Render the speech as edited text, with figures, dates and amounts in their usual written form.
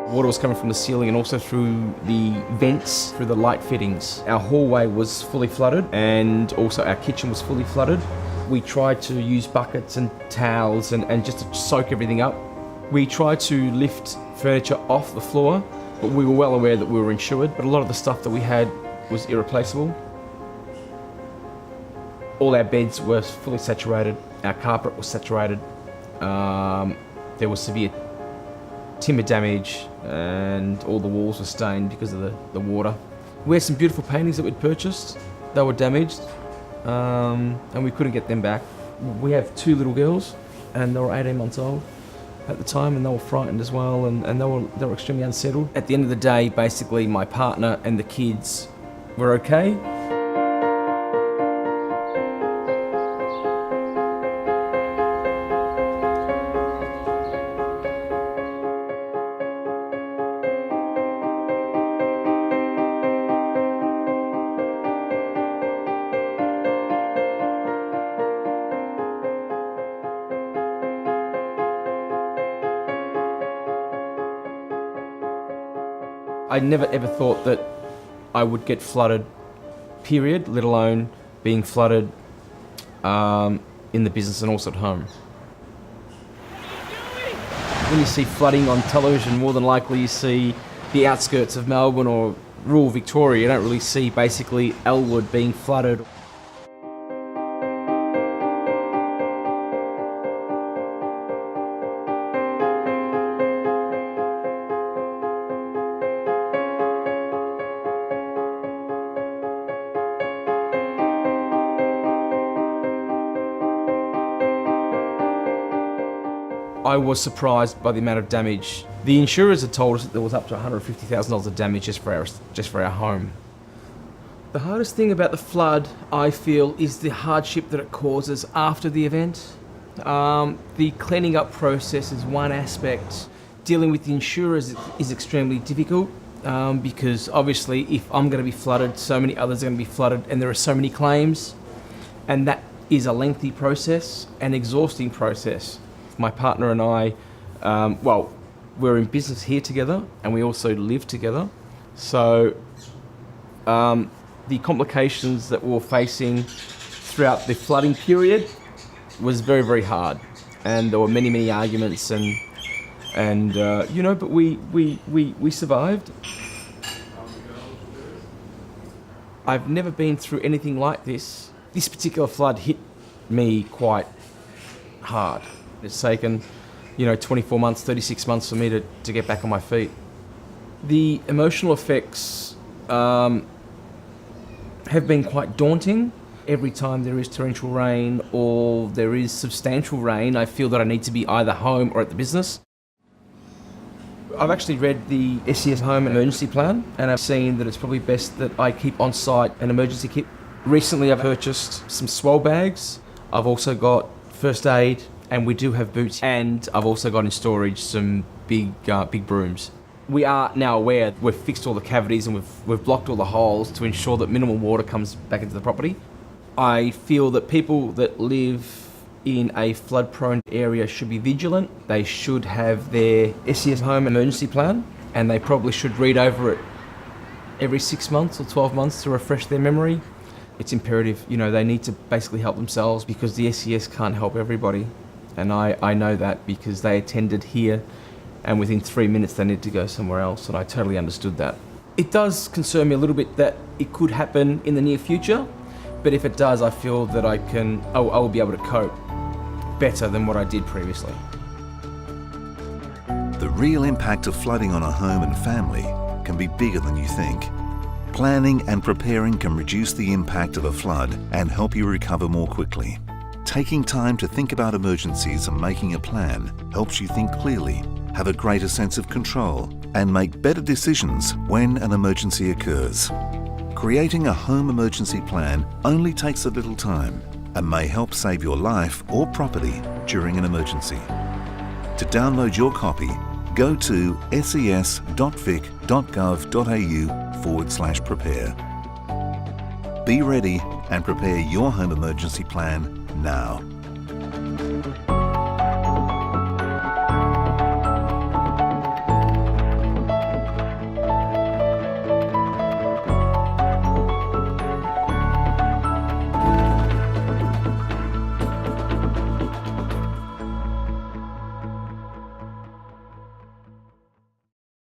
Water was coming from the ceiling and also through the vents, through the light fittings. Our hallway was fully flooded and also our kitchen was fully flooded. We tried to use buckets and towels and just to soak everything up. We tried to lift furniture off the floor, but we were well aware that we were insured, but a lot of the stuff that we had was irreplaceable. All our beds were fully saturated, our carpet was saturated, there was severe timber damage and all the walls were stained because of the water. We had some beautiful paintings that we'd purchased. They were damaged and we couldn't get them back. We have 2 little girls and they were 18 months old at the time and they were frightened as well and they were extremely unsettled. At the end of the day, basically my partner and the kids were okay. I never ever thought that I would get flooded, period, let alone being flooded in the business and also at home. When you see flooding on television, more than likely you see the outskirts of Melbourne or rural Victoria. You don't really see basically Elwood being flooded. I was surprised by the amount of damage. The insurers had told us that there was up to $150,000 of damage just for our home. The hardest thing about the flood, I feel, is the hardship that it causes after the event. The cleaning up process is one aspect. Dealing with the insurers is extremely difficult because obviously if I'm going to be flooded, so many others are going to be flooded and there are so many claims, and that is a lengthy process, an exhausting process. My partner and I, we're in business here together and we also live together. So the complications that we were facing throughout the flooding period was very, very hard. And there were many, many arguments but we survived. I've never been through anything like this. This particular flood hit me quite hard. It's taken, 24 months, 36 months for me to get back on my feet. The emotional effects have been quite daunting. Every time there is torrential rain or there is substantial rain, I feel that I need to be either home or at the business. I've actually read the SES Home Emergency Plan and I've seen that it's probably best that I keep on site an emergency kit. Recently I've purchased some swell bags. I've also got first aid, and we do have boots, and I've also got in storage some big brooms. We are now aware we've fixed all the cavities and we've blocked all the holes to ensure that minimal water comes back into the property. I feel that people that live in a flood-prone area should be vigilant. They should have their SES Home Emergency Plan, and they probably should read over it every 6 months or 12 months to refresh their memory. It's imperative, they need to basically help themselves because the SES can't help everybody. And I know that because they attended here and within 3 minutes they needed to go somewhere else, and I totally understood that. It does concern me a little bit that it could happen in the near future, but if it does, I feel that I will be able to cope better than what I did previously. The real impact of flooding on a home and family can be bigger than you think. Planning and preparing can reduce the impact of a flood and help you recover more quickly. Taking time to think about emergencies and making a plan helps you think clearly, have a greater sense of control, and make better decisions when an emergency occurs. Creating a home emergency plan only takes a little time and may help save your life or property during an emergency. To download your copy, go to ses.vic.gov.au/prepare. Be ready and prepare your home emergency plan now.